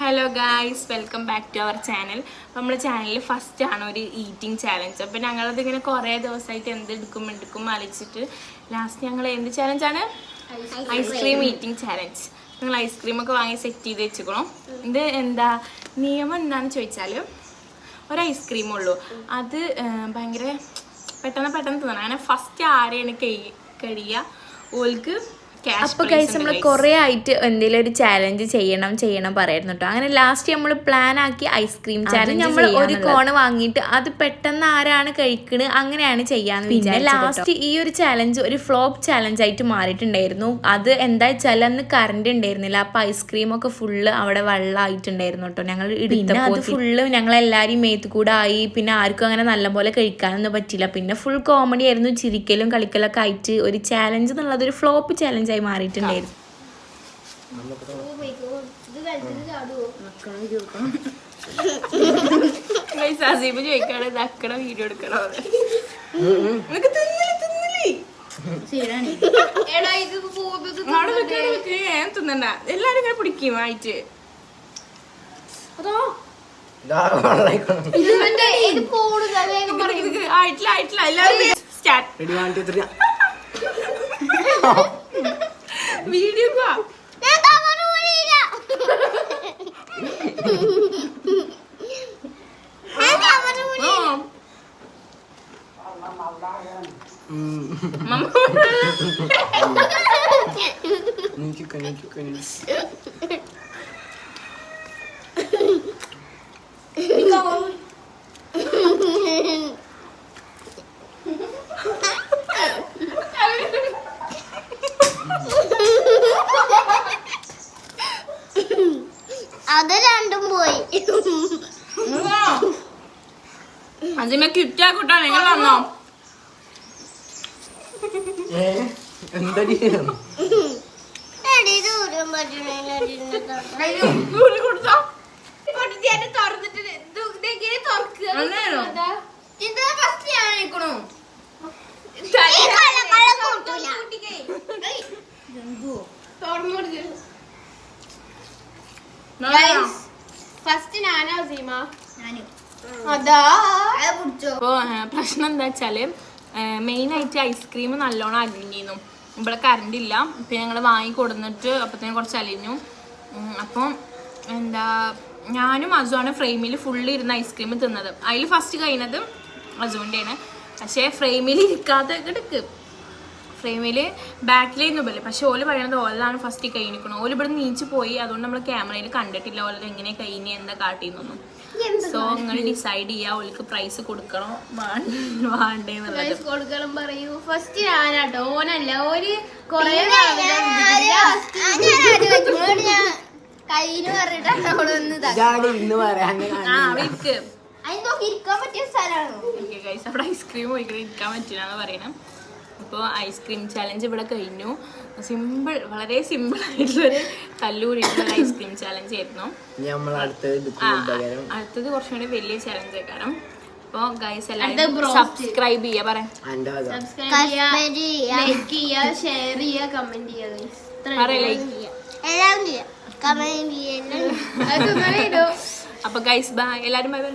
Hello guys, welcome back to our channel. നമ്മുടെ ചാനലിൽ first ആണ് ഒരു ഈറ്റിംഗ് ചാലഞ്ച്. അപ്പോൾ ഞങ്ങളതിങ്ങനെ കുറേ ദിവസമായിട്ട് എടുക്കും ആലോചിച്ചിട്ട് ലാസ്റ്റ് ഞങ്ങൾ എന്ത് ചാലഞ്ചാണ്? Ice cream eating challenge. ഞങ്ങൾ ഐസ്ക്രീമൊക്കെ വാങ്ങി സെറ്റ് ചെയ്ത് വെച്ചിക്കണം. ഇത് എന്താ നിയമം എന്താണെന്ന് ചോദിച്ചാൽ ഒരു ഐസ്ക്രീമുള്ളൂ. അത് ഭയങ്കര പെട്ടെന്ന് തിന്നണം. അങ്ങനെ ഫസ്റ്റ് ആരെയാണ് കഴിയുക ഓൾക്ക്. അപ്പോൾ ഗൈസ് നമ്മൾ കുറേ ആയിട്ട് എന്തെങ്കിലും ഒരു ചാലഞ്ച് ചെയ്യണം പറയായിരുന്നു കേട്ടോ. അങ്ങനെ ലാസ്റ്റ് നമ്മൾ പ്ലാൻ ആക്കി ഐസ്ക്രീം ചാലഞ്ച്. നമ്മൾ ഒരു കോണ് വാങ്ങിയിട്ട് അത് പെട്ടെന്ന് ആരാണ് കഴിക്കണത് അങ്ങനെയാണ് ചെയ്യാന്ന് വിചാരിച്ചത്. ലാസ്റ്റ് ഈ ഒരു ചാലഞ്ച് ഒരു ഫ്ലോപ്പ് ചാലഞ്ച് ആയിട്ട് മാറിയിട്ടുണ്ടായിരുന്നു. അത് എന്താ വെച്ചാൽ അന്ന് കറണ്ട് ഉണ്ടായിരുന്നില്ല. അപ്പൊ ഐസ്ക്രീമൊക്കെ ഫുള്ള് അവിടെ വെള്ളമായിട്ടുണ്ടായിരുന്നു കേട്ടോ. ഞങ്ങൾ അത് ഫുള്ള് ഞങ്ങളെല്ലാവരും മേത്ത് കൂടെ ആയി. പിന്നെ ആർക്കും അങ്ങനെ നല്ലപോലെ കഴിക്കാനൊന്നും പറ്റില്ല. പിന്നെ ഫുൾ കോമഡി ആയിരുന്നു, ചിരിക്കലും കളിക്കലൊക്കെ ആയിട്ട് ഒരു ചാലഞ്ച് എന്നുള്ളത് ഒരു ഫ്ലോപ്പ് ചാലഞ്ച് ആയി മാറിയിട്ടുണ്ടായിരുന്നു. ചോദിക്കാണ് ഇതാക്കണ വീഡിയോ എടുക്കണോ? തിന്നണ്ട, എല്ലാരും ഇങ്ങനെ പിടിക്കും ആയിട്ട്. ആയിട്ടില്ല എല്ലാരും സ്റ്റാർട്ട് വീഡിയോ അത് രണ്ടും പോയി. അതിനെ കിറ്റാക്കൂട്ടോ. നിങ്ങൾ വന്നോ? പ്രശ്നം എന്താ വെച്ചാല് മെയിനായിട്ട് ഐസ്ക്രീം നല്ലോണം അലിഞ്ഞിരുന്നു. ഇവിടെ കറണ്ട് ഇല്ല. പിന്നെ ഞങ്ങൾ വാങ്ങി കൊടുന്നിട്ട് അപ്പത്തേനും കുറച്ച് അലിഞ്ഞു. അപ്പം എന്താ ഞാനും അസുവാണ് ഫ്രെയിമിൽ ഫുള്ള് ഇരുന്ന് ഐസ്ക്രീം തിന്നത്. അതിൽ ഫസ്റ്റ് കഴിഞ്ഞത് അസുവിൻ്റെയാണ്. പക്ഷേ ഫ്രെയിമിൽ ഇരിക്കാതെ കിടക്ക്. ഫ്രെയിമിൽ ബാക്കിലേന്ന് പോലെ. പക്ഷെ ഓല് പറയണത് ഓലാണ് ഫസ്റ്റ് കഴിഞ്ഞിരിക്കണം. ഓല് ഇവിടെ നീച്ച് പോയി. അതുകൊണ്ട് നമ്മൾ ക്യാമറയിൽ കണ്ടിട്ടില്ല ഓലത് എങ്ങനെ കഴിഞ്ഞ് എന്താ കാട്ടിന്നൊന്നും. സോ നിങ്ങൾ ഡിസൈഡ് ചെയ്യാ ഓൾക്ക് പ്രൈസ് കൊടുക്കണോ വേണ്ടേന്നുള്ളത്. കൊടുക്കണം പറയൂ. ഫസ്റ്റ് ഞാനാട്ടോ, ഓനല്ല. ഓര് കൊറേ കയ്യിന് പറഞ്ഞിട്ടാണ് അവിടെ ഇരിക്കാൻ പറ്റിയ സ്ഥലമാണോ? അവിടെ ഐസ്ക്രീം പോയിക്കണം, ഇരിക്കാൻ പറ്റില്ലാന്ന് പറയണം. അപ്പോൾ ഐസ്ക്രീം ചാലഞ്ച് ഇവിടെ കഴിഞ്ഞു. വളരെ സിമ്പിൾ ആയിട്ടുള്ളൊരു തല്ലൂരിട്ടുള്ള ഐസ്ക്രീം ചാലഞ്ച് ആയിരുന്നു. അടുത്തത് കുറച്ചും കൂടി വലിയ ചാലഞ്ച് ആയിക്കാരം. അപ്പോൾ ഗൈസ് എല്ലാവരും സബ്സ്ക്രൈബ് ചെയ്യാ, പറയാം. ലൈക്ക് ചെയ്യാ, ഷെയർ ചെയ്യാ, കമന്റ് ചെയ്യാ. അപ്പൊ ഗൈസ് ബൈ, എല്ലാരും ബൈ ബൈ.